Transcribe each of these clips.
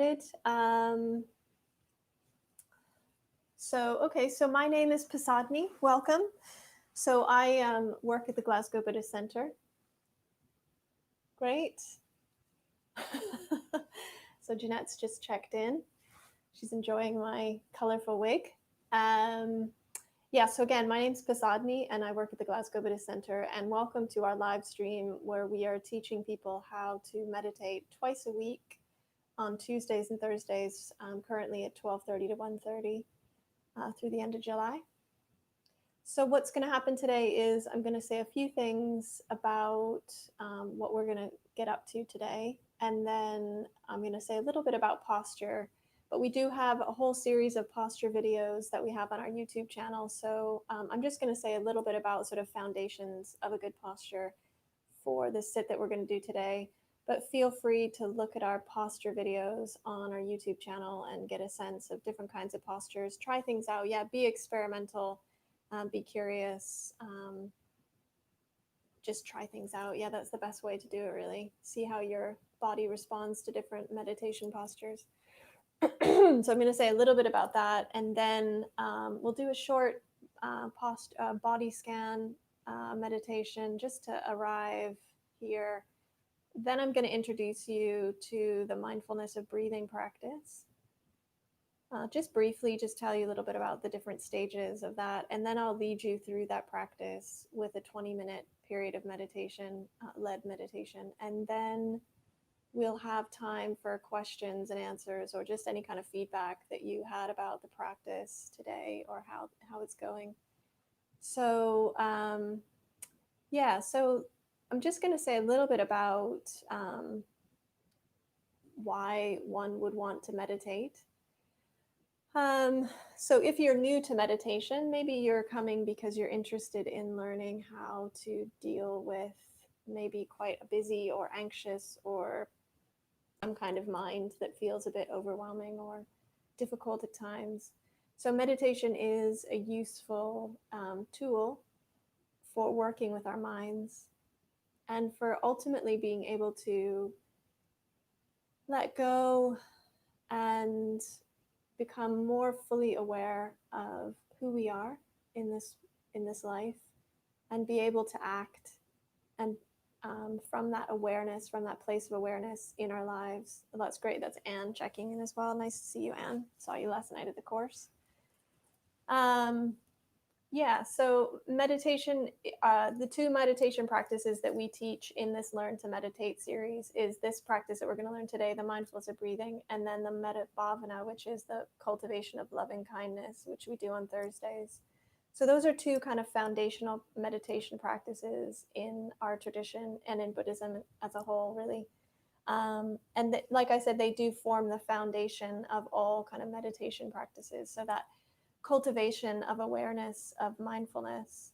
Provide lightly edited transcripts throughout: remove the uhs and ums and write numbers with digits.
started. So my name is Pasadni. Welcome. So I work at the Glasgow Buddhist Center. Great. So Jeanette's just checked in. She's enjoying my colorful wig. So again, my name's Pasadni and I work at the Glasgow Buddhist Center, and welcome to our live stream where we are teaching people how to meditate twice a week on Tuesdays and Thursdays, currently at 12:30 to 1:30 through the end of July. So what's going to happen today is I'm going to say a few things about what we're going to get up to today, and then I'm going to say a little bit about posture. But we do have a whole series of posture videos that we have on our YouTube channel. So I'm just going to say a little bit about sort of foundations of a good posture for the sit that we're going to do today. But feel free to look at our posture videos on our YouTube channel and get a sense of different kinds of postures. Try things out. Yeah, be experimental, be curious. Just try things out. Yeah, that's the best way to do it, really. See how your body responds to different meditation postures. So I'm going to say a little bit about that, and then we'll do a short body scan meditation just to arrive here. Then I'm going to introduce you to the mindfulness of breathing practice. Just briefly, just tell you a little bit about the different stages of that, and then I'll lead you through that practice with a 20-minute period of meditation, led meditation, and then we'll have time for questions and answers or just any kind of feedback that you had about the practice today or how it's going. So so I'm just going to say a little bit about why one would want to meditate. So if you're new to meditation, maybe you're coming because you're interested in learning how to deal with maybe quite a busy or anxious or some kind of mind that feels a bit overwhelming or difficult at times. So meditation is a useful tool for working with our minds and for ultimately being able to let go and become more fully aware of who we are in this life, and be able to act and from that awareness, from that place of awareness in our lives. Well, that's great. That's Anne checking in as well. Nice to see you, Anne. Saw you last night at the course. So meditation, the two meditation practices that we teach in this Learn to Meditate series is this practice that we're going to learn today, the mindfulness of breathing, and then the Metta Bhavana, which is the cultivation of loving kindness, which we do on Thursdays. So those are two kind of foundational meditation practices in our tradition and in Buddhism as a whole, really. Like I said, they do form the foundation of all kind of meditation practices. So that cultivation of awareness, of mindfulness,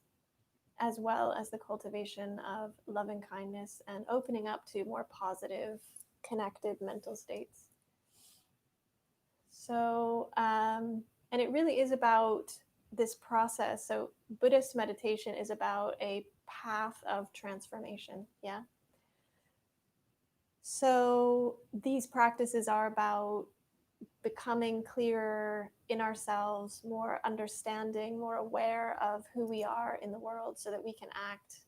as well as the cultivation of loving kindness and opening up to more positive, connected mental states. So, and it really is about this process. So Buddhist meditation is about a path of transformation. Yeah. So these practices are about becoming clearer in ourselves, more understanding, more aware of who we are in the world so that we can act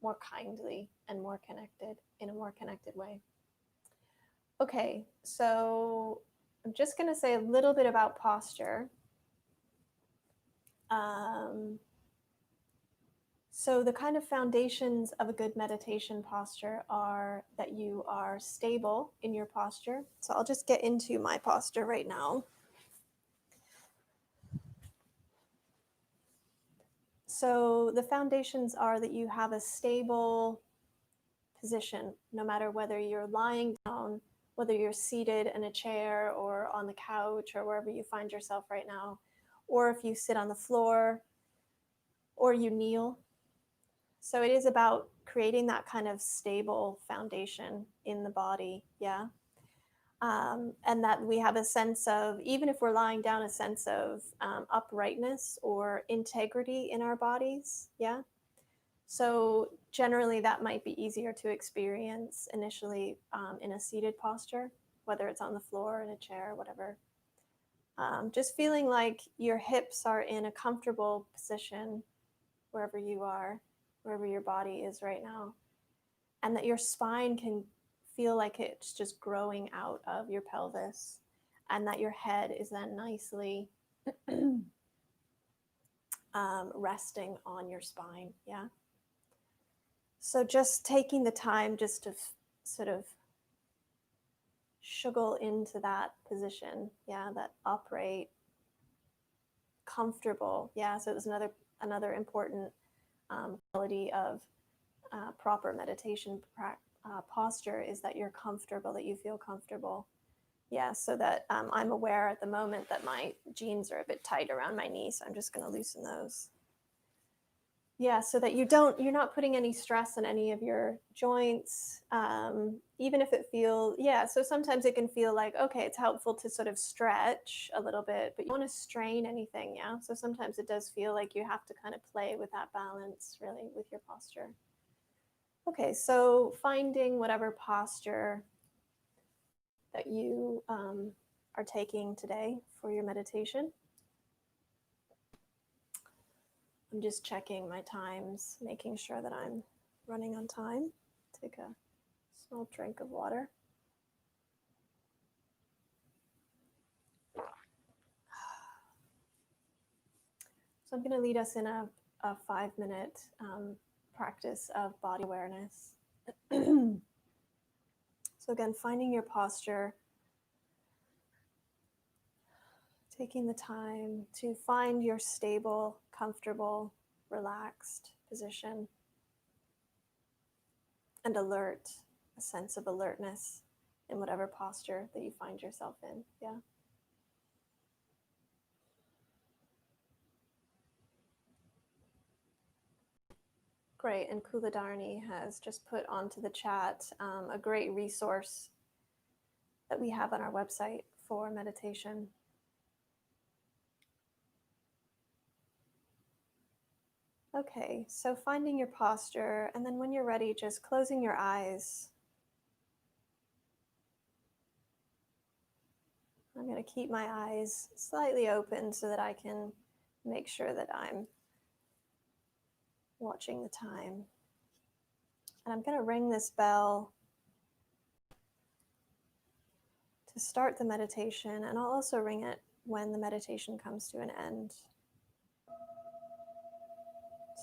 more kindly and more connected, in a more connected way. Okay, so I'm just going to say a little bit about posture. So the kind of foundations of a good meditation posture are that you are stable in your posture. So I'll just get into my posture right now. So the foundations are that you have a stable position, no matter whether you're lying down, whether you're seated in a chair or on the couch or wherever you find yourself right now, or if you sit on the floor or you kneel. So it is about creating that kind of stable foundation in the body, yeah? And that we have a sense of, even if we're lying down, a sense of uprightness or integrity in our bodies, yeah? So generally that might be easier to experience initially in a seated posture. whether it's on the floor, in a chair, whatever. Just feeling like your hips are in a comfortable position wherever you are, wherever your body is right now, and that your spine can feel like it's just growing out of your pelvis, and that your head is then nicely resting on your spine. Yeah. So just taking the time just to sort of shuggle into that position. Yeah, that upright, comfortable. Yeah, so it was another important quality of proper meditation posture is that you're comfortable, that you feel comfortable. Yeah, so that I'm aware at the moment that my jeans are a bit tight around my knee, so I'm just going to loosen those. Yeah, so that you're not putting any stress on any of your joints, even if it feels, yeah, so sometimes it can feel like, okay, it's helpful to sort of stretch a little bit, but you don't want to strain anything, yeah? So sometimes it does feel like you have to kind of play with that balance, really, with your posture. Okay, so finding whatever posture that you are taking today for your meditation. I'm just checking my times, making sure that I'm running on time. Take a small drink of water. So I'm going to lead us in a 5-minute practice of body awareness. So again, finding your posture, taking the time to find your stable, comfortable, relaxed position, and alert, a sense of alertness in whatever posture that you find yourself in. Yeah. Great, and Kuladharni has just put onto the chat a great resource that we have on our website for meditation. Okay, so finding your posture, and then when you're ready, just closing your eyes. I'm going to keep my eyes slightly open so that I can make sure that I'm watching the time. And I'm going to ring this bell to start the meditation, and I'll also ring it when the meditation comes to an end.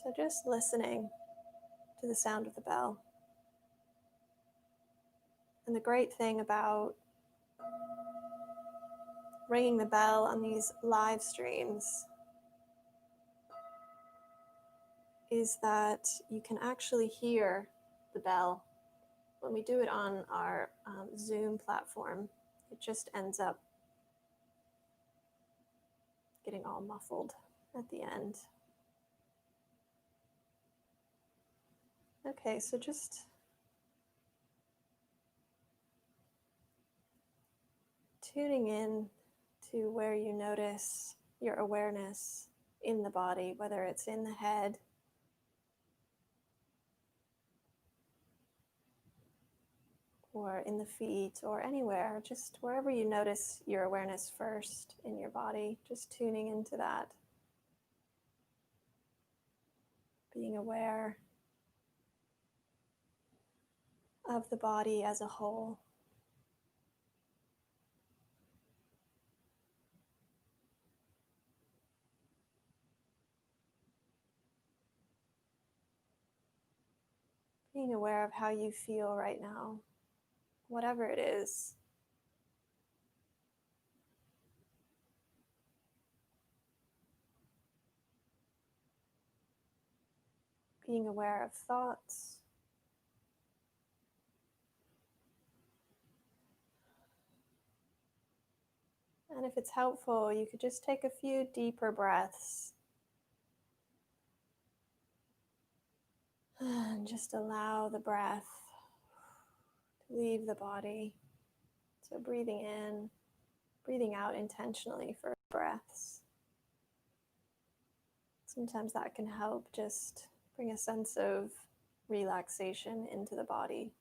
So just listening to the sound of the bell. And the great thing about ringing the bell on these live streams is that you can actually hear the bell. When we do it on our Zoom platform, it just ends up getting all muffled at the end. Okay, so just tuning in to where you notice your awareness in the body, whether it's in the head or in the feet or anywhere, just wherever you notice your awareness first in your body, just tuning into that, being aware of the body as a whole. Being aware of how you feel right now, whatever it is. Being aware of thoughts. And if it's helpful, you could just take a few deeper breaths. And just allow the breath to leave the body. So breathing in, breathing out intentionally for breaths. Sometimes that can help just bring a sense of relaxation into the body.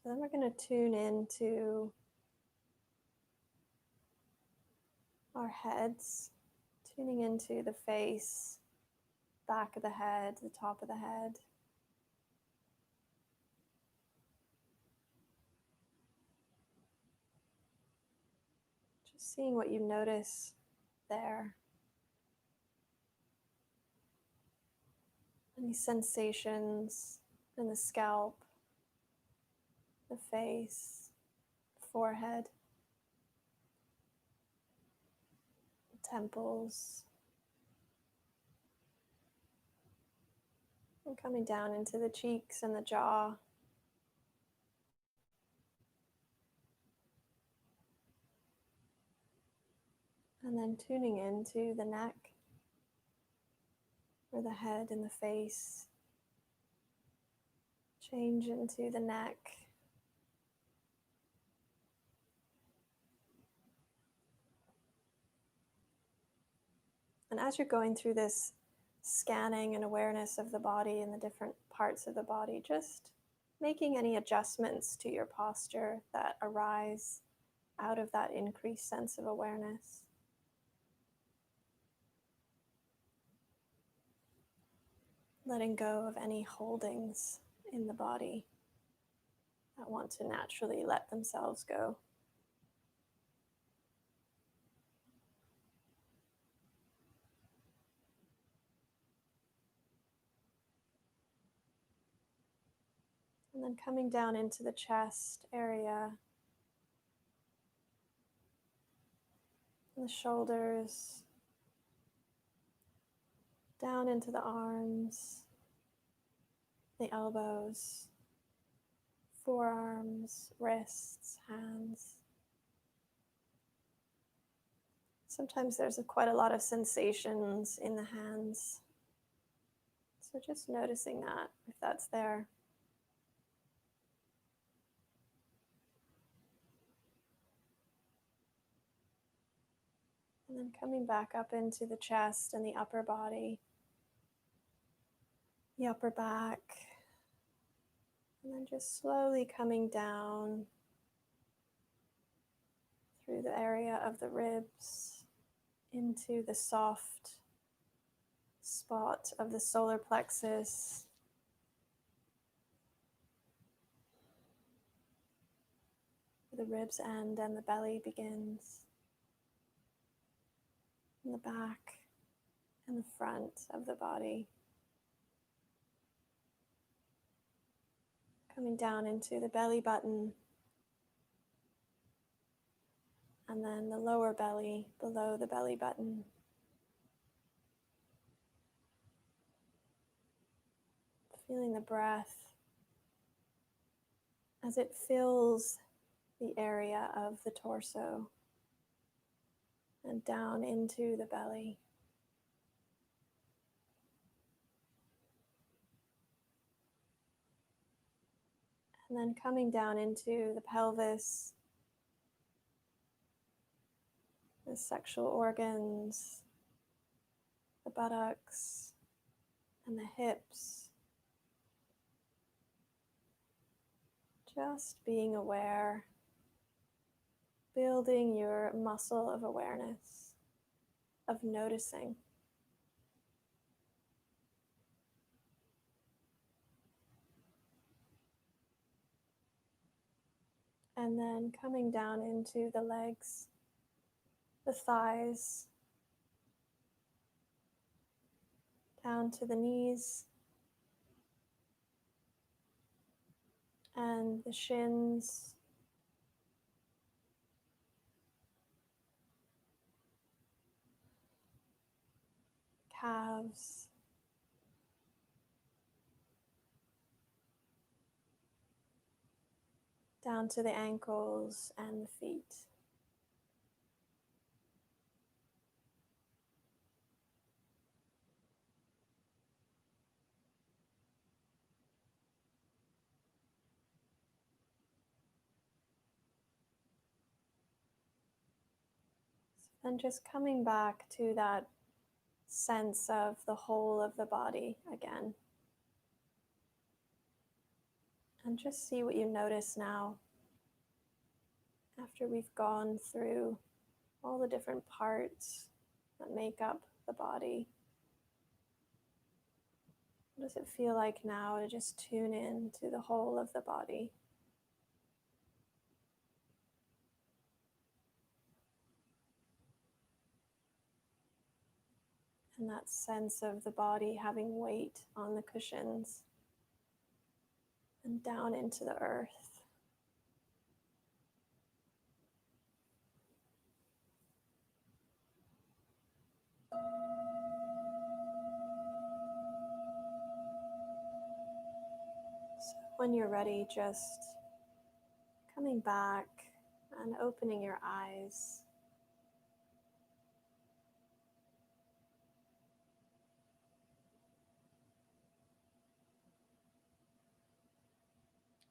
So then we're going to tune into our heads, tuning into the face, back of the head, the top of the head. Just seeing what you notice there. Any sensations in the scalp, the face, the forehead, the temples, and coming down into the cheeks and the jaw. And then tuning into the neck, or the head and the face. Change into the neck. And as you're going through this scanning and awareness of the body and the different parts of the body, just making any adjustments to your posture that arise out of that increased sense of awareness. Letting go of any holdings in the body that want to naturally let themselves go. And then coming down into the chest area, the shoulders, down into the arms, the elbows, forearms, wrists, hands. Sometimes there's quite a lot of sensations in the hands. So just noticing that, if that's there. And then coming back up into the chest and the upper body, the upper back, and then just slowly coming down through the area of the ribs into the soft spot of the solar plexus, where the ribs end and the belly begins, in the back and the front of the body. Coming down into the belly button, and then the lower belly below the belly button. Feeling the breath as it fills the area of the torso and down into the belly. And then coming down into the pelvis, the sexual organs, the buttocks, and the hips. Just being aware, building your muscle of awareness, of noticing. And then coming down into the legs, the thighs, down to the knees, and the shins, calves, down to the ankles and the feet. And just coming back to that sense of the whole of the body again. And just see what you notice now after we've gone through all the different parts that make up the body. What does it feel like now to just tune in to the whole of the body? And that sense of the body having weight on the cushions and down into the earth. So when you're ready, just coming back and opening your eyes.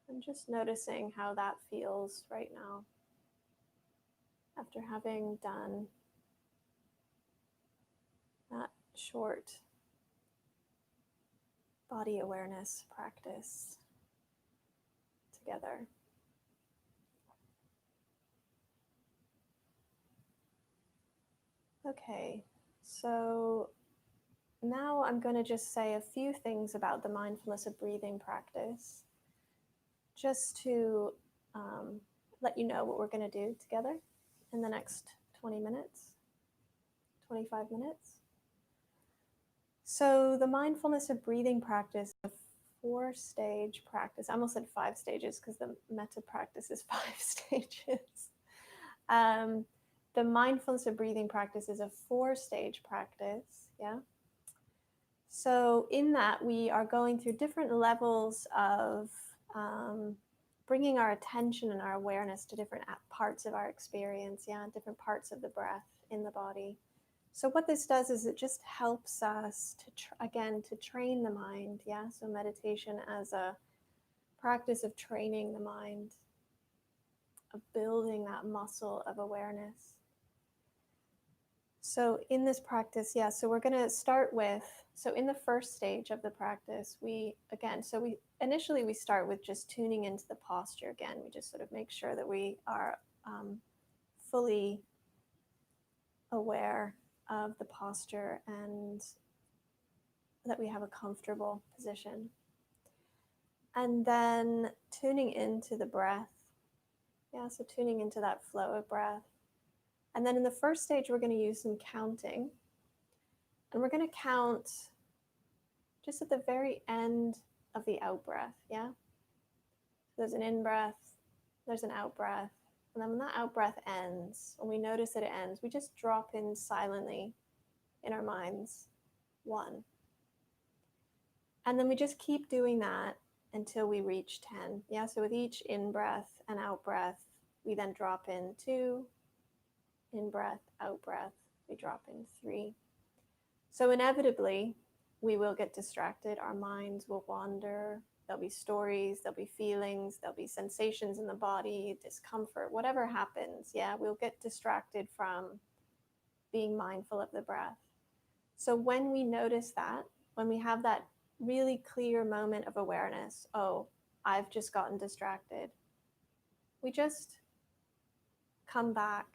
And just noticing how that feels right now after having done that short body awareness practice together. Okay, so now I'm going to just say a few things about the mindfulness of breathing practice, just to let you know what we're going to do together in the next 20 minutes, 25 minutes. So the mindfulness of breathing practice is a 4-stage practice. I almost said 5 stages because the metta practice is 5 stages. The mindfulness of breathing practice is a 4-stage practice, yeah? So in that, we are going through different levels of bringing our attention and our awareness to different parts of our experience, yeah, different parts of the breath in the body. So what this does is it just helps us to train the mind, yeah. So meditation as a practice of training the mind, of building that muscle of awareness. So in this practice, yeah, so we're going to start with, so in the first stage of the practice, we initially start with just tuning into the posture again. We just sort of make sure that we are fully aware of the posture and that we have a comfortable position. And then tuning into the breath. Yeah, so tuning into that flow of breath. And then in the first stage, we're going to use some counting. And we're going to count just at the very end of the out breath, yeah? There's an in breath, there's an out breath. And then when that out breath ends, when we notice that it ends, we just drop in silently in our minds, 1. And then we just keep doing that until we reach 10. Yeah, so with each in breath and out breath, we then drop in 2, in breath, out breath, we drop in 3. So inevitably, we will get distracted. Our minds will wander. There'll be stories, there'll be feelings, there'll be sensations in the body, discomfort, whatever happens. Yeah, we'll get distracted from being mindful of the breath. So when we notice that, when we have that really clear moment of awareness, oh, I've just gotten distracted, we just come back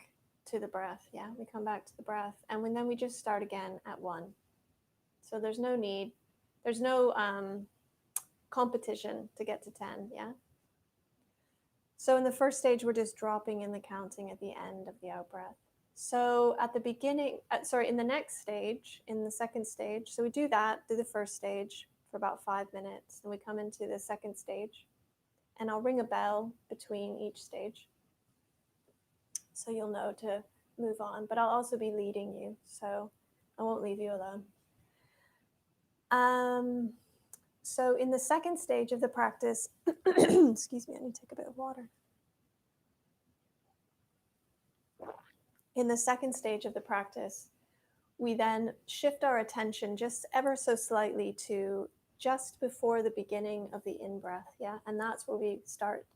to the breath. Yeah, we come back to the breath. And then we just start again at 1. So there's no need, there's no competition to get to 10, yeah? So in the first stage, we're just dropping in the counting at the end of the out breath. So at the beginning, in the next stage, in the second stage, so we do the first stage for about 5 minutes, and we come into the second stage, and I'll ring a bell between each stage, so you'll know to move on, but I'll also be leading you, so I won't leave you alone. So in the second stage of the practice, excuse me, I need to take a bit of water. In the second stage of the practice, we then shift our attention just ever so slightly to just before the beginning of the in-breath, yeah? And that's where we start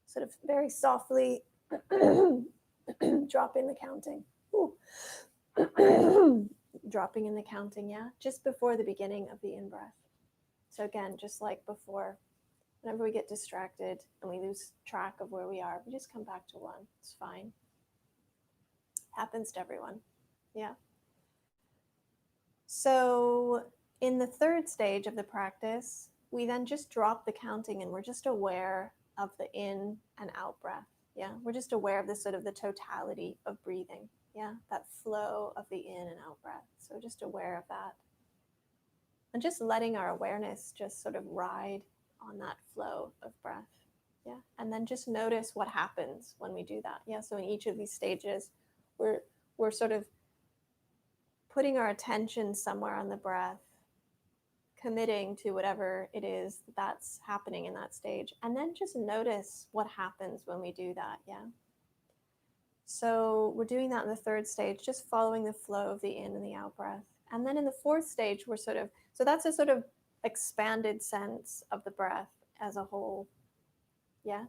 sort of very softly drop in the counting. Dropping in the counting, yeah? Just before the beginning of the in-breath. So again, just like before, Whenever we get distracted and we lose track of where we are, we just come back to one. It's fine. Happens to everyone. Yeah. So in the third stage of the practice, we then just drop the counting and we're just aware of the in and out breath. Yeah. We're just aware of the sort of the totality of breathing. Yeah. That flow of the in and out breath. So just aware of that. And just letting our awareness just sort of ride on that flow of breath. Yeah. And then just notice what happens when we do that. Yeah. So in each of these stages, we're sort of putting our attention somewhere on the breath, committing to whatever it is that's happening in that stage. And then just notice what happens when we do that. Yeah. So we're doing that in the third stage, just following the flow of the in and the out breath. And then in the fourth stage, we're sort of, so that's a sort of expanded sense of the breath as a whole. Yeah.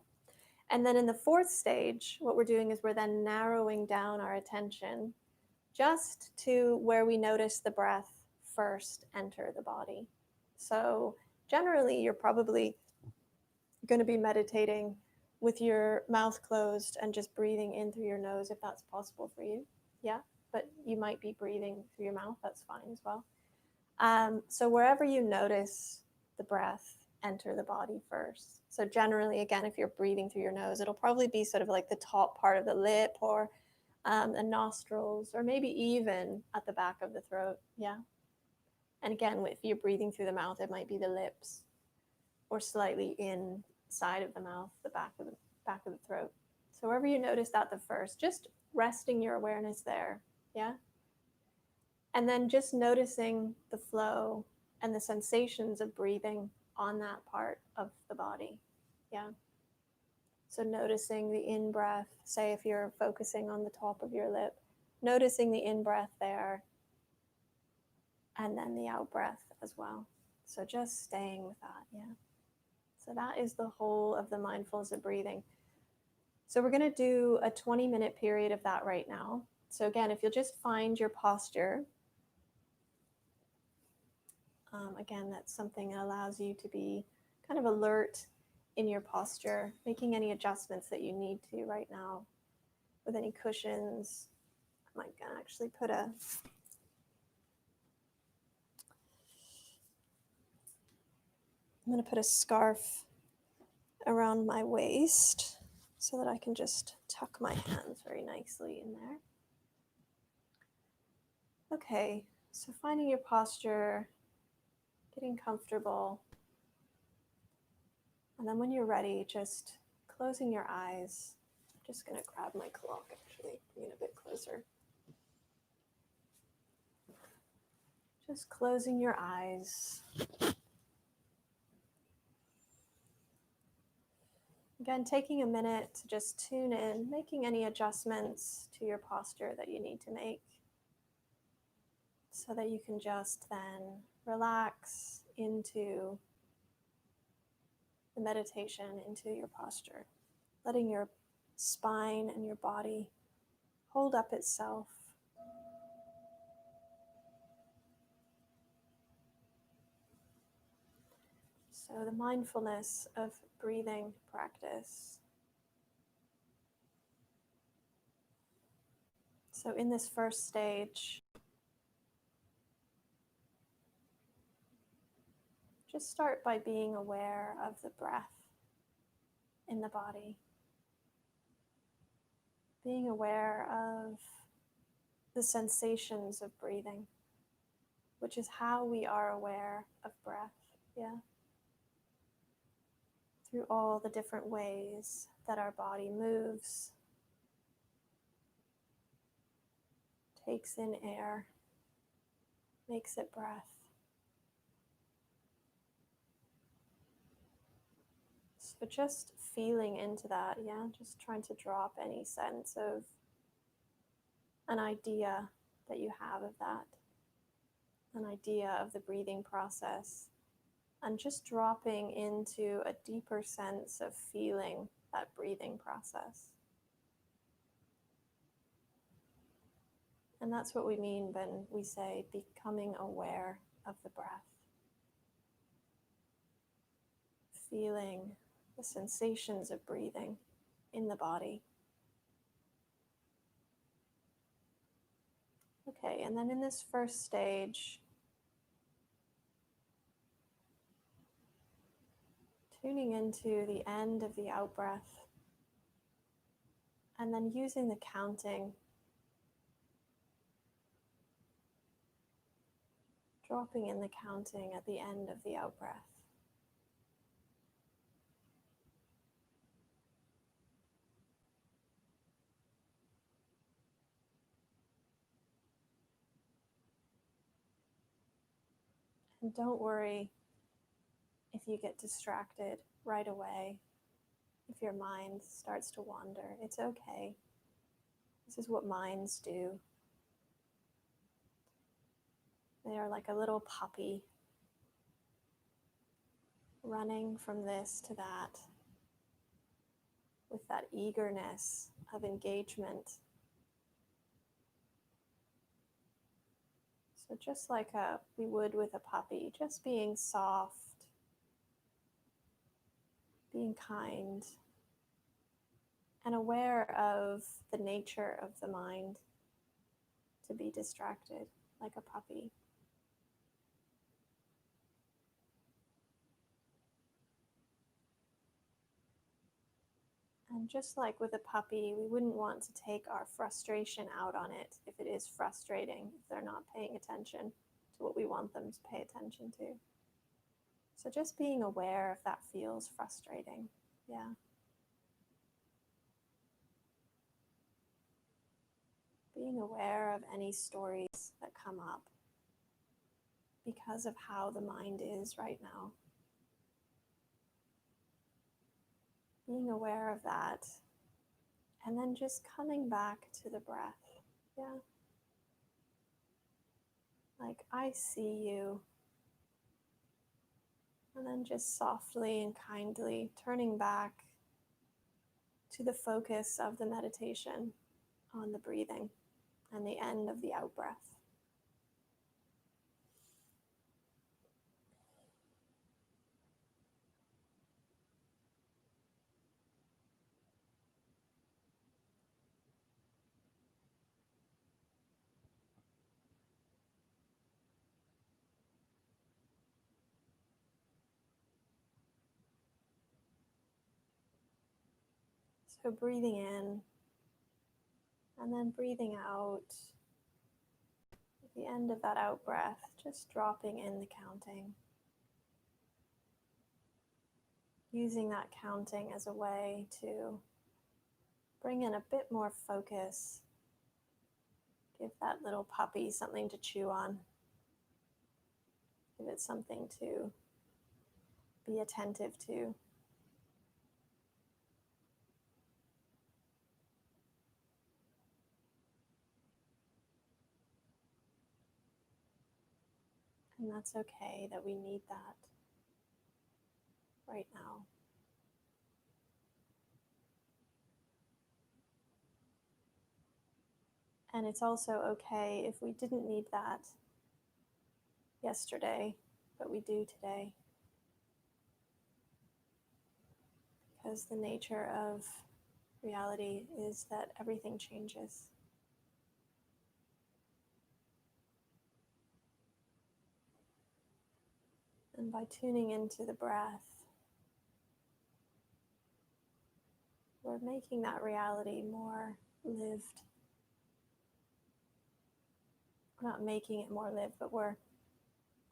And then in the fourth stage, what we're doing is we're then narrowing down our attention just to where we notice the breath first enter the body. So generally, you're probably going to be meditating with your mouth closed and just breathing in through your nose if that's possible for you. Yeah, but you might be breathing through your mouth. That's fine as well. So wherever you notice the breath enter the body first. So generally, again, if you're breathing through your nose, it'll probably be sort of like the top part of the lip or the nostrils, or maybe even at the back of the throat. Yeah. And again, if you're breathing through the mouth, it might be the lips or slightly inside of the mouth, the back of the throat. So wherever you notice that the first, just resting your awareness there. Yeah. And then just noticing the flow and the sensations of breathing on that part of the body. Yeah. So noticing the in-breath, say if you're focusing on the top of your lip, noticing the in-breath there, and then the out-breath as well. So just staying with that, yeah. So that is the whole of the mindfulness of breathing. So we're going to do a 20-minute period of that right now. So again, if you'll just find your posture, again, that's something that allows you to be kind of alert in your posture, making any adjustments that you need to right now with any cushions. I might actually put I'm going to put a scarf around my waist so that I can just tuck my hands very nicely in there. Okay, so finding your posture, getting comfortable. And then when you're ready, just closing your eyes. I'm just going to grab my clock, actually, bring it a bit closer. Just closing your eyes. Again, taking a minute to just tune in, making any adjustments to your posture that you need to make so that you can just then relax into the meditation, into your posture, letting your spine and your body hold up itself. So the mindfulness of breathing practice. So in this first stage, just start by being aware of the breath in the body. Being aware of the sensations of breathing, which is how we are aware of breath. Yeah. Through all the different ways that our body moves, takes in air, makes it breath. So just feeling into that, yeah, just trying to drop any sense of an idea that you have of that, an idea of the breathing process, and just dropping into a deeper sense of feeling that breathing process. And that's what we mean when we say becoming aware of the breath. feeling the sensations of breathing in the body. Okay, and then in this first stage, tuning into the end of the out breath, and then using the counting, dropping in the counting at the end of the out breath. And don't worry if you get distracted right away, if your mind starts to wander. It's okay. This is what minds do. They are like a little puppy running from this to that with that eagerness of engagement. So just like we would with a puppy, just being soft, being kind, and aware of the nature of the mind to be distracted like a puppy. And just like with a puppy, we wouldn't want to take our frustration out on it if it is frustrating, if they're not paying attention to what we want them to pay attention to. So just being aware if that feels frustrating. Yeah. Being aware of any stories that come up because of how the mind is right now. Being aware of that, and then just coming back to the breath. Yeah. Like, I see you. And then just softly and kindly turning back to the focus of the meditation on the breathing and the end of the out breath. So breathing in and then breathing out. At the end of that out breath, just dropping in the counting. Using that counting as a way to bring in a bit more focus. Give that little puppy something to chew on. Give it something to be attentive to. And that's okay that we need that right now. And it's also okay if we didn't need that yesterday, but we do today. Because the nature of reality is that everything changes. And by tuning into the breath, we're making that reality more lived. We're not making it more lived, but we're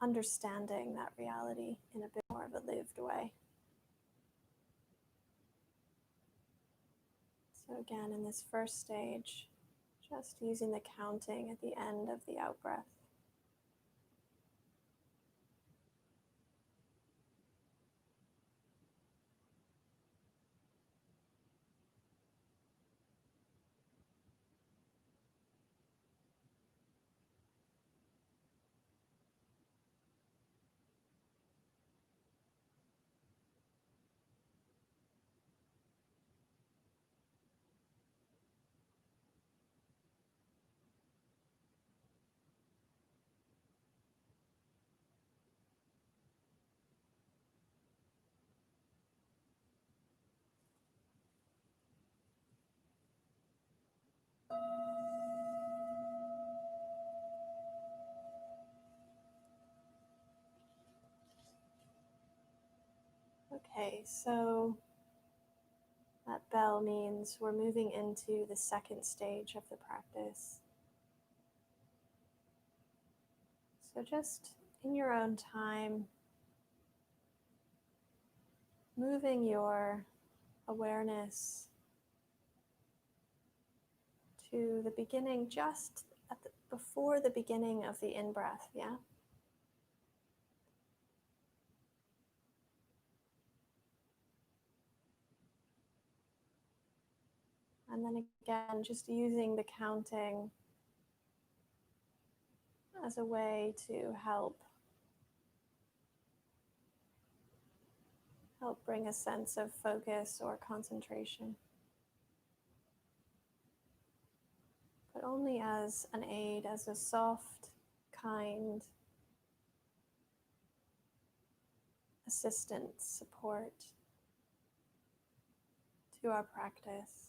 understanding that reality in a bit more of a lived way. So again, in this first stage, just using the counting at the end of the out breath. Okay, so that bell means we're moving into the second stage of the practice. So just in your own time, moving your awareness to the beginning, just before the beginning of the in-breath, yeah? And then again, just using the counting as a way to help bring a sense of focus or concentration. But only as an aid, as a soft, kind assistance, support to our practice.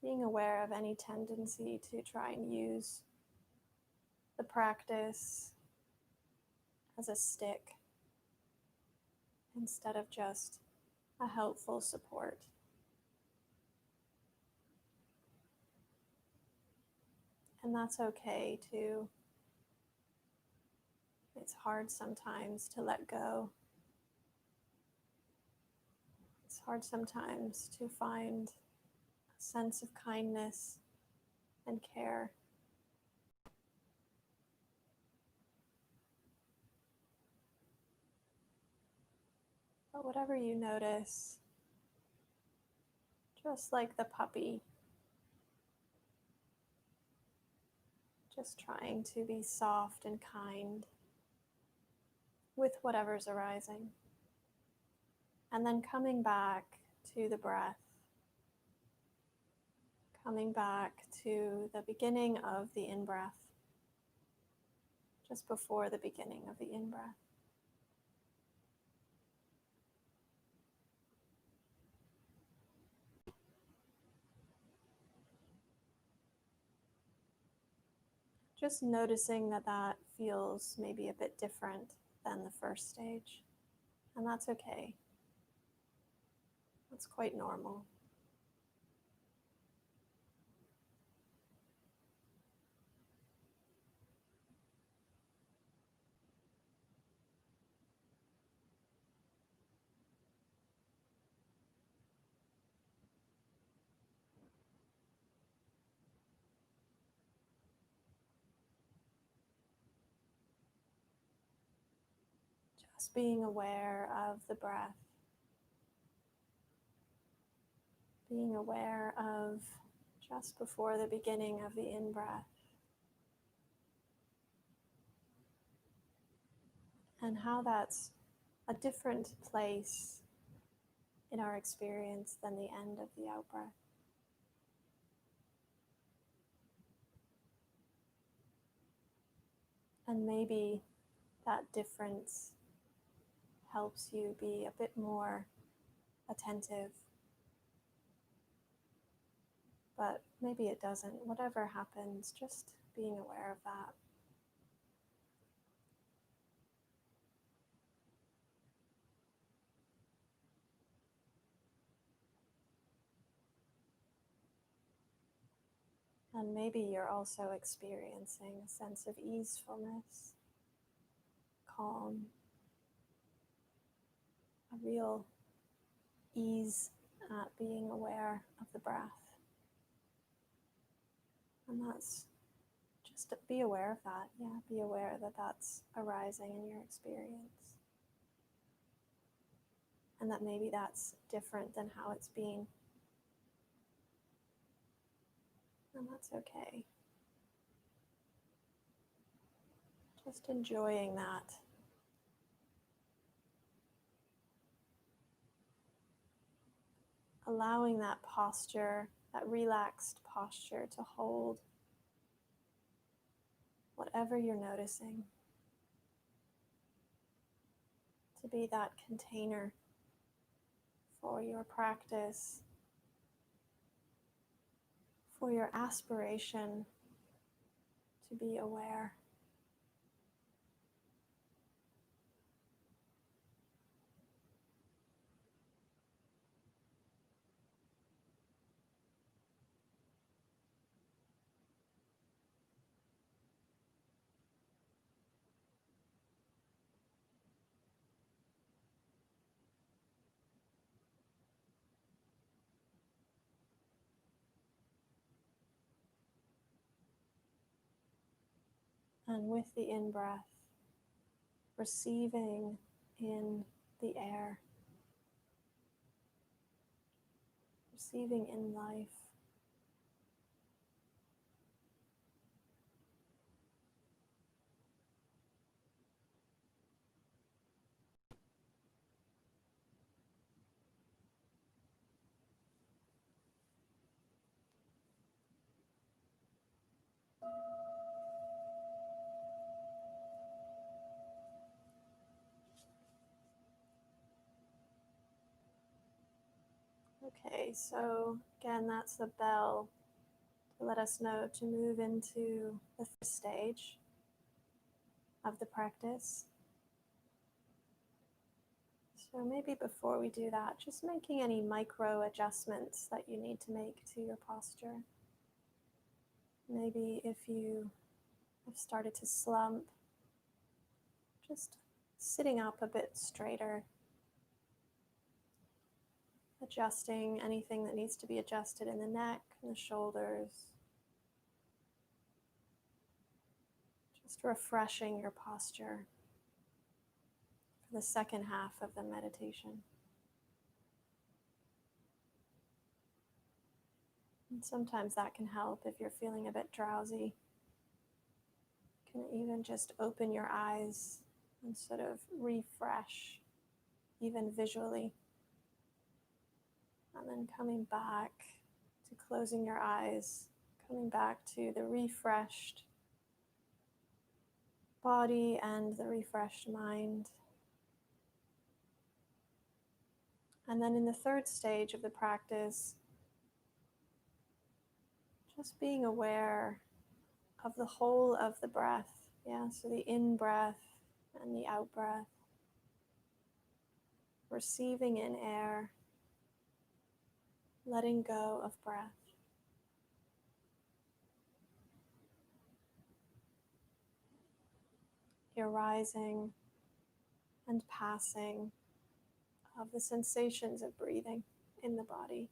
Being aware of any tendency to try and use the practice as a stick instead of just a helpful support. And that's okay too. It's hard sometimes to let go. It's hard sometimes to find a sense of kindness and care. But whatever you notice, just like the puppy, just trying to be soft and kind with whatever's arising. And then coming back to the breath, coming back to the beginning of the in-breath, just before the beginning of the in-breath. Just noticing that that feels maybe a bit different than the first stage. And that's okay. That's quite normal. Just being aware of the breath. Being aware of just before the beginning of the in-breath. And how that's a different place in our experience than the end of the out-breath. And maybe that difference helps you be a bit more attentive. But maybe it doesn't. Whatever happens, just being aware of that. And maybe you're also experiencing a sense of easefulness, calm, a real ease at being aware of the breath. And that's just to be aware of that. Yeah, be aware that that's arising in your experience. And that maybe that's different than how it's been. And that's okay. Just enjoying that. Allowing that posture, that relaxed posture, to hold whatever you're noticing, to be that container for your practice, for your aspiration to be aware. And with the in-breath, receiving in the air, receiving in life. Okay, so again, that's the bell to let us know to move into the third stage of the practice. So maybe before we do that, just making any micro adjustments that you need to make to your posture. Maybe if you have started to slump, just sitting up a bit straighter, adjusting anything that needs to be adjusted in the neck and the shoulders. Just refreshing your posture for the second half of the meditation. And sometimes that can help if you're feeling a bit drowsy. You can even just open your eyes and sort of refresh, even visually. And then coming back to closing your eyes, coming back to the refreshed body and the refreshed mind. And then in the third stage of the practice, just being aware of the whole of the breath. Yeah, so the in-breath and the out-breath. Receiving in air, letting go of breath. Your rising and passing of the sensations of breathing in the body.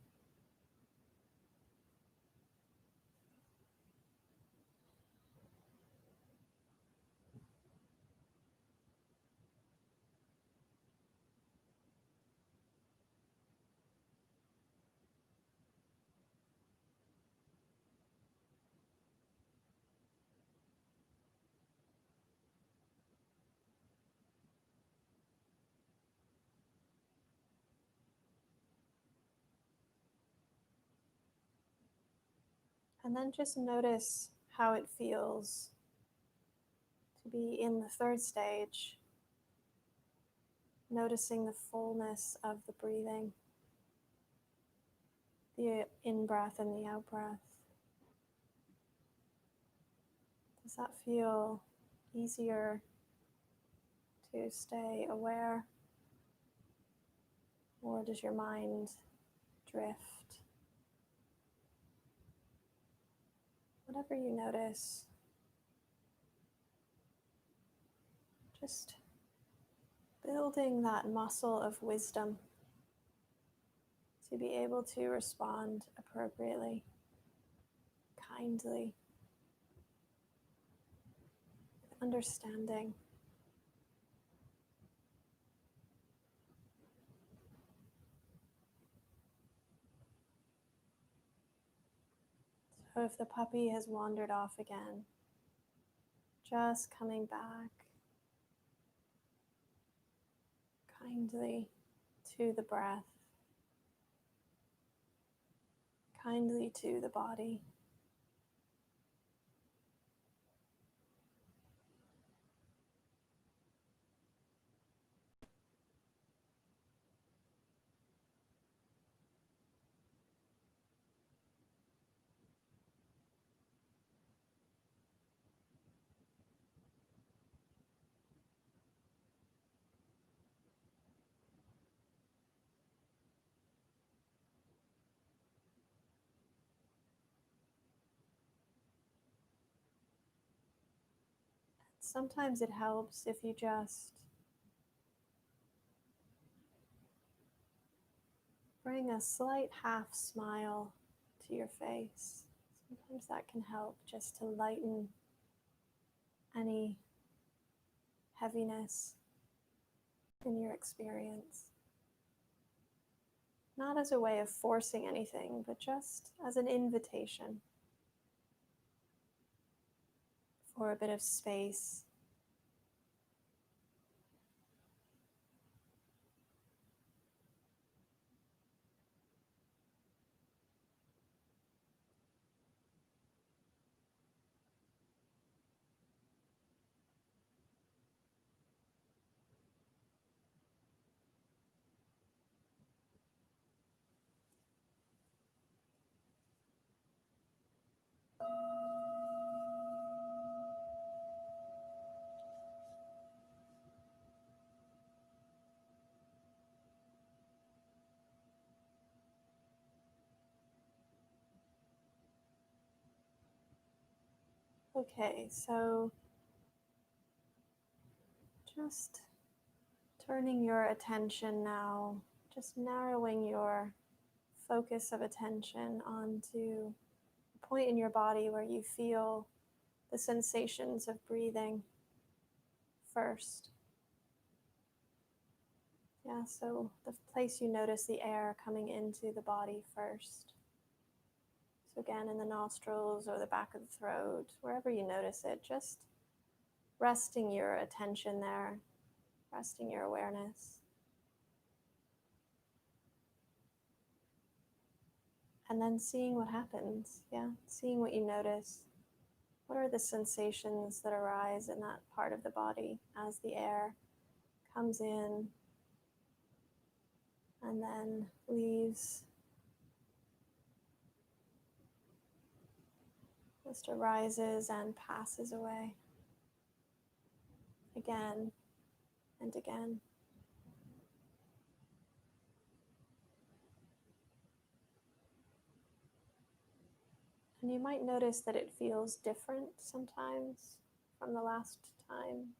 And then just notice how it feels to be in the third stage, noticing the fullness of the breathing, the in-breath and the out-breath. Does that feel easier to stay aware? Or does your mind drift? Whatever you notice, just building that muscle of wisdom to be able to respond appropriately, kindly, understanding. So if the puppy has wandered off again, just coming back kindly to the breath, kindly to the body. Sometimes it helps if you just bring a slight half smile to your face. Sometimes that can help just to lighten any heaviness in your experience. Not as a way of forcing anything, but just as an invitation for a bit of space. Okay, so just turning your attention now, just narrowing your focus of attention onto a point in your body where you feel the sensations of breathing first. Yeah, so the place you notice the air coming into the body first. So again, in the nostrils or the back of the throat, wherever you notice it, just resting your attention there, resting your awareness. And then seeing what happens, seeing what you notice. What are the sensations that arise in that part of the body as the air comes in and then leaves? Just arises and passes away again and again. And you might notice that it feels different sometimes from the last time.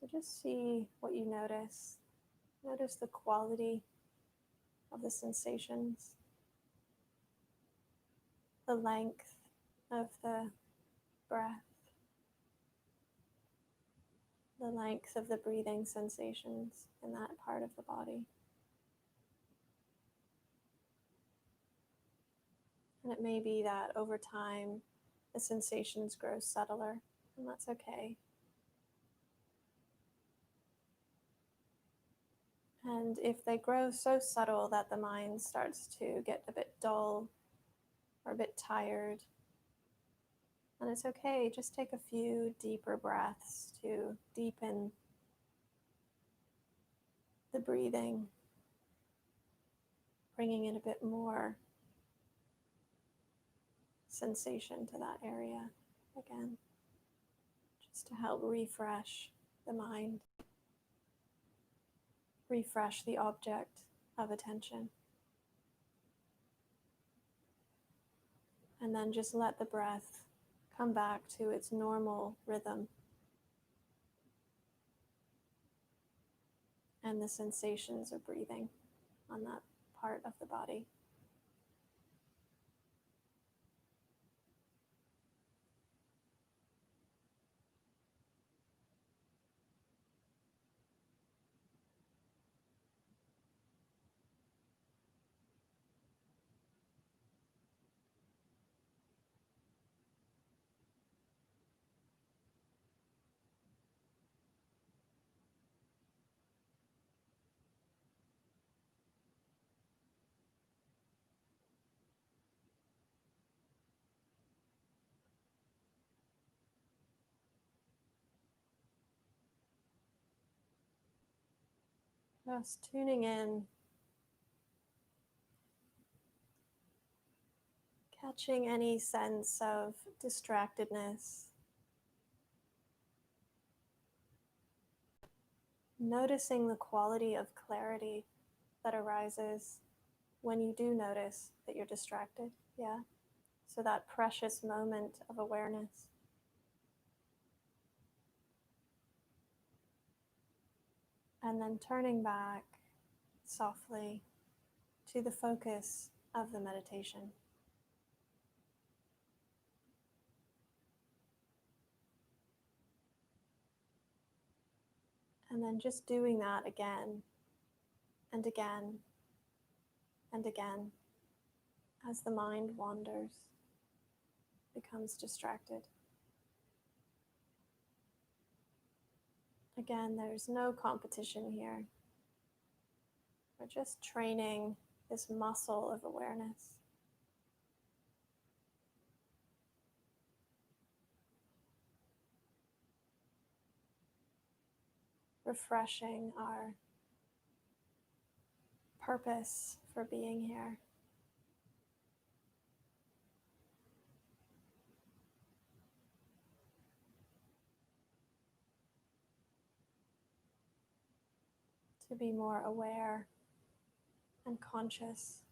So just see what you notice. Notice the quality of the sensations, the length of the breath, the length of the breathing sensations in that part of the body. And it may be that over time the sensations grow subtler, and that's okay. And if they grow so subtle that the mind starts to get a bit dull or a bit tired, then it's okay. Just take a few deeper breaths to deepen the breathing, bringing in a bit more sensation to that area again, just to help refresh the mind, refresh the object of attention. And then just let the breath come back to its normal rhythm and the sensations of breathing on that part of the body. Just tuning in, catching any sense of distractedness, noticing the quality of clarity that arises when you do notice that you're distracted. Yeah. So that precious moment of awareness. And then turning back softly to the focus of the meditation. And then just doing that again and again and again as the mind wanders, becomes distracted. Again, there's no competition here. We're just training this muscle of awareness. Refreshing our purpose for being here. To be more aware and conscious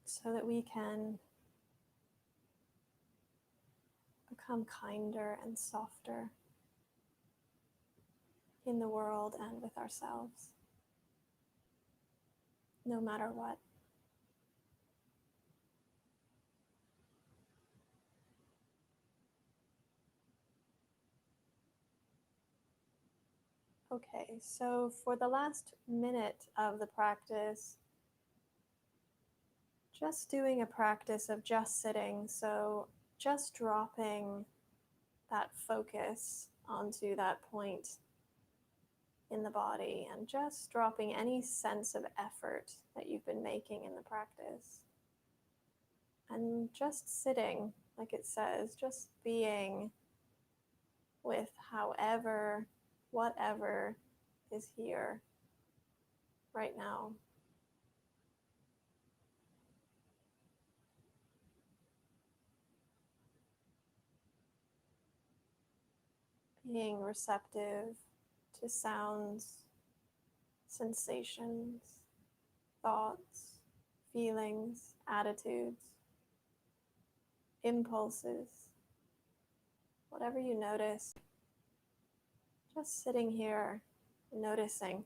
so that we can become kinder and softer in the world and with ourselves, no matter what. Okay, so for the last minute of the practice, just doing a practice of just sitting, so just dropping that focus onto that point in the body and just dropping any sense of effort that you've been making in the practice. And just sitting, like it says, just being with however, whatever is here right now. Being receptive to sounds, sensations, thoughts, feelings, attitudes, impulses, whatever you notice, just sitting here, noticing.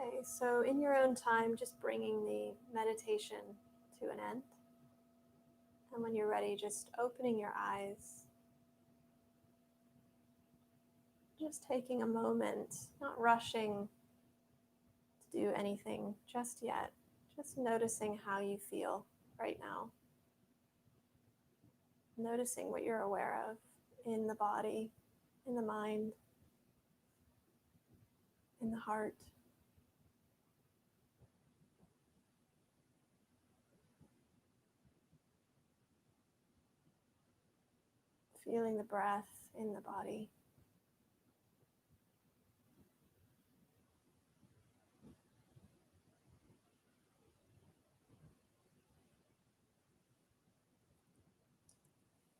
Okay, so in your own time, just bringing the meditation to an end. And when you're ready, just opening your eyes. Just taking a moment, not rushing to do anything just yet. Just noticing how you feel right now. Noticing what you're aware of in the body, in the mind, in the heart. Feeling the breath in the body.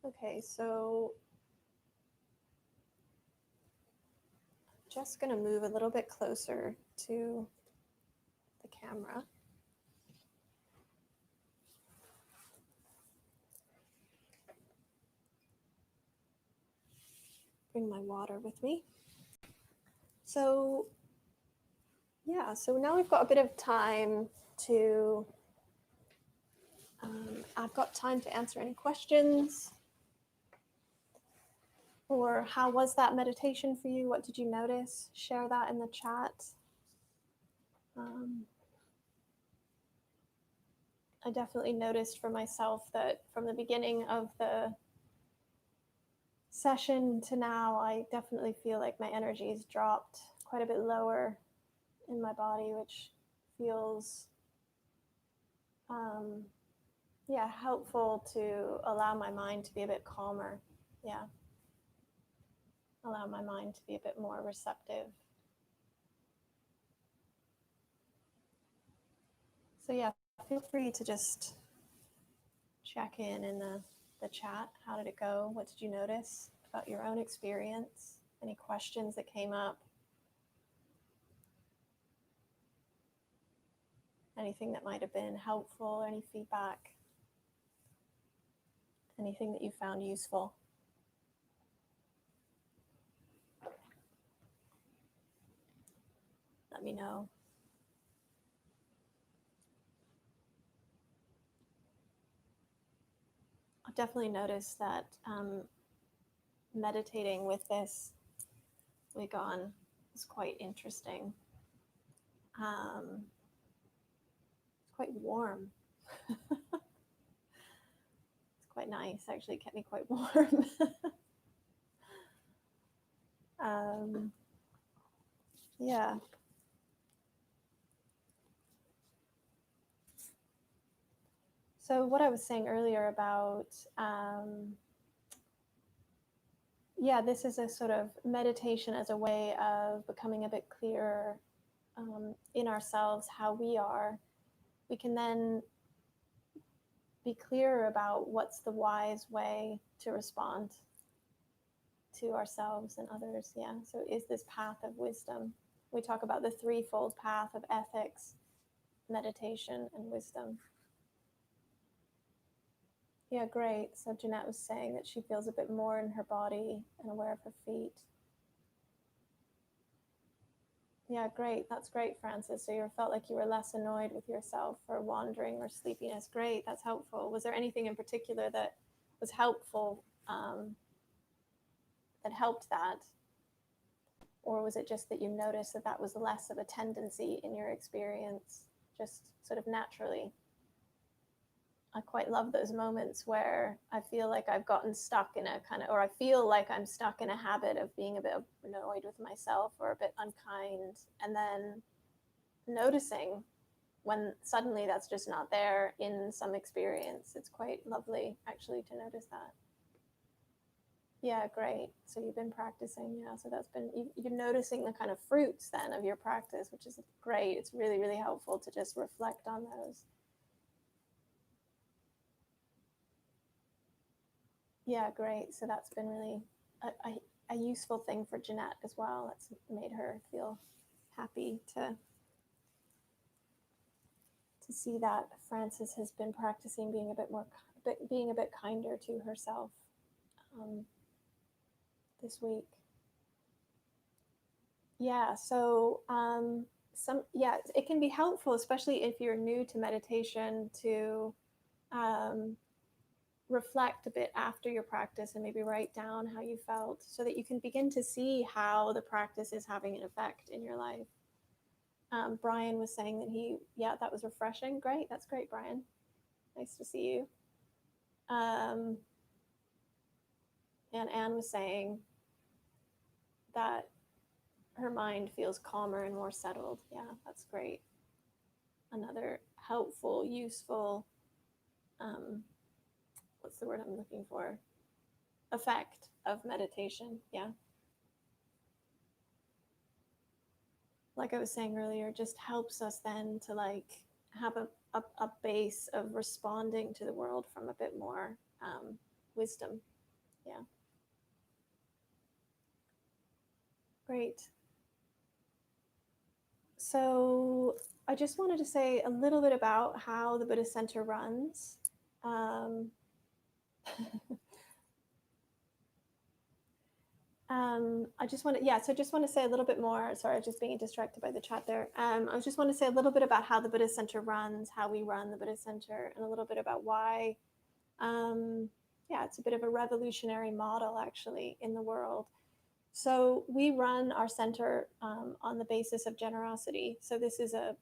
Okay, so just going to move a little bit closer to the camera. Bring my water with me. So now we've got a bit of time to, I've got time to answer any questions. Or how was that meditation for you? What did you notice? Share that in the chat. I definitely noticed for myself that from the beginning of the session to now, I definitely feel like my energy's dropped quite a bit lower in my body, which feels helpful to allow my mind to be a bit calmer. Yeah. Allow my mind to be a bit more receptive. So yeah, feel free to just check in the chat. How did it go? What did you notice about your own experience? Any questions that came up? Anything that might have been helpful, any feedback? Anything that you found useful? Let me know. I've definitely noticed that meditating with this wig on is quite interesting. It's quite warm. It's quite nice, actually. It kept me quite warm. Yeah. So what I was saying earlier about, this is a sort of meditation as a way of becoming a bit clearer in ourselves, how we are. We can then be clearer about what's the wise way to respond to ourselves and others. Yeah. So is this path of wisdom? We talk about the threefold path of ethics, meditation, and wisdom. Yeah, great. So Jeanette was saying that she feels a bit more in her body and aware of her feet. Yeah, great. That's great, Francis. So you felt like you were less annoyed with yourself for wandering or sleepiness. Great. That's helpful. Was there anything in particular that was helpful, that helped that? Or was it just that you noticed that that was less of a tendency in your experience, just sort of naturally? I quite love those moments where I feel like I've gotten stuck in a kind of, or I feel like I'm stuck in a habit of being a bit annoyed with myself or a bit unkind, and then noticing when suddenly that's just not there in some experience. It's quite lovely actually to notice that. Yeah, great. So you've been practicing, yeah. So that's been, you're noticing the kind of fruits then of your practice, which is great. It's really, really helpful to just reflect on those. Yeah, great. So that's been really a useful thing for Jeanette as well. It's made her feel happy to see that Frances has been practicing being a bit more, being a bit kinder to herself this week. Yeah. So it can be helpful, especially if you're new to meditation, to reflect a bit after your practice and maybe write down how you felt so that you can begin to see how the practice is having an effect in your life. Brian was saying that that was refreshing. Great. That's great, Brian. Nice to see you. And Anne was saying that her mind feels calmer and more settled. Yeah, that's great. Another helpful, useful, what's the word I'm looking for? Effect of meditation. Yeah. Like I was saying earlier, just helps us then to like have a base of responding to the world from a bit more wisdom. Yeah. Great. So I just wanted to say a little bit about how the Buddhist Center runs. I just want to say a little bit more. Sorry, I was just being distracted by the chat there. I just want to say a little bit about how the Buddhist Center runs, how we run the Buddhist Center, and a little bit about why. It's a bit of a revolutionary model actually in the world. So we run our center on the basis of generosity. So this is a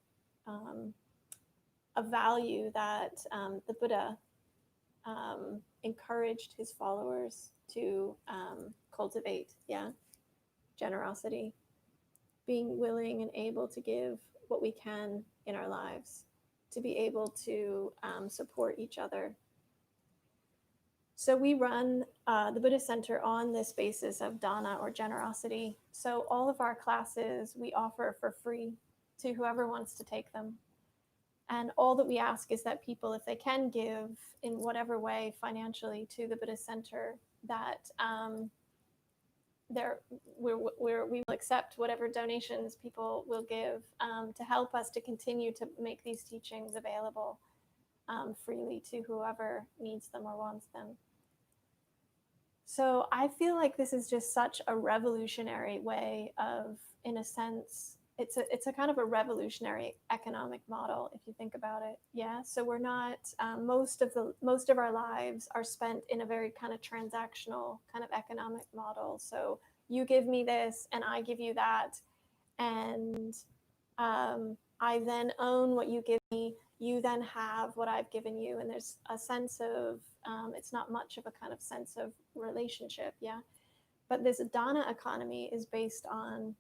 value that the Buddha encouraged his followers to cultivate. Yeah, generosity, being willing and able to give what we can in our lives, to be able to support each other. So we run the Buddhist Center on this basis of dana, or generosity. So all of our classes we offer for free to whoever wants to take them. And all that we ask is that people, if they can give in whatever way financially to the Buddhist Center, that we will accept whatever donations people will give to help us to continue to make these teachings available freely to whoever needs them or wants them. So I feel like this is just such a revolutionary way of, in a sense, it's a kind of a revolutionary economic model if you think about it. Yeah. So we're not most of our lives are spent in a very kind of transactional kind of economic model. So you give me this and I give you that, and I then own what you give me. You then have what I've given you, and there's a sense of it's not much of a kind of sense of relationship. Yeah. But this dana economy is based on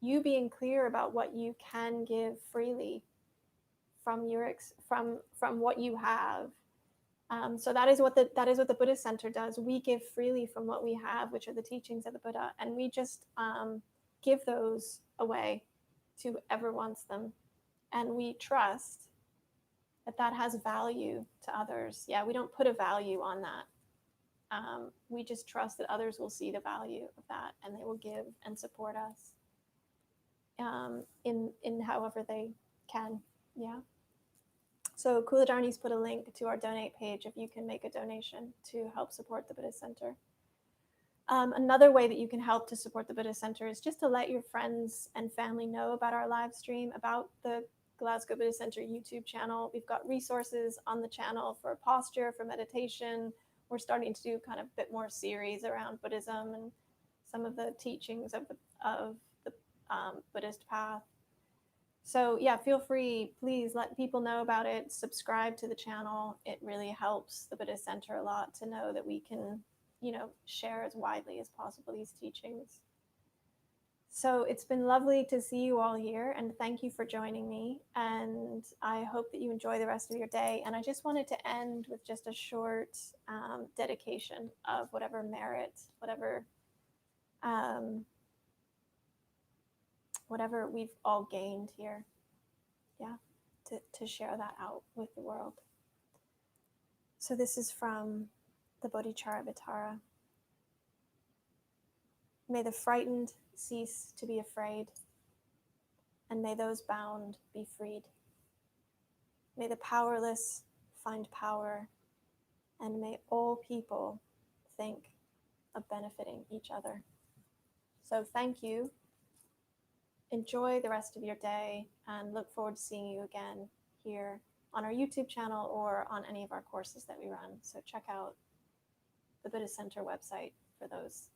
you being clear about what you can give freely from from what you have. So that is what the Buddhist Center does. We give freely from what we have, which are the teachings of the Buddha, and we just give those away to whoever wants them, and we trust that that has value to others. Yeah, we don't put a value on that. We just trust that others will see the value of that, and they will give and support us in however they can. Yeah. So Kuladarni's put a link to our donate page if you can make a donation to help support the Buddhist Center. Another way that you can help to support the Buddhist Center is just to let your friends and family know about our live stream, about the Glasgow Buddhist Center YouTube channel. We've got resources on the channel for posture, for meditation. We're starting to do kind of a bit more series around Buddhism and some of the teachings of the Buddhist path. So yeah, feel free, please let people know about it. Subscribe to the channel. It really helps the Buddhist Center a lot to know that we can, share as widely as possible these teachings. So it's been lovely to see you all here, and thank you for joining me. And I hope that you enjoy the rest of your day. And I just wanted to end with just a short dedication of whatever merit, whatever we've all gained here. Yeah, to share that out with the world. So this is from the Bodhicharyavatara. May the frightened cease to be afraid, and may those bound be freed. May the powerless find power, and may all people think of benefiting each other. So thank you. Enjoy the rest of your day, and look forward to seeing you again here on our YouTube channel or on any of our courses that we run. So check out the Buddhist Center website for those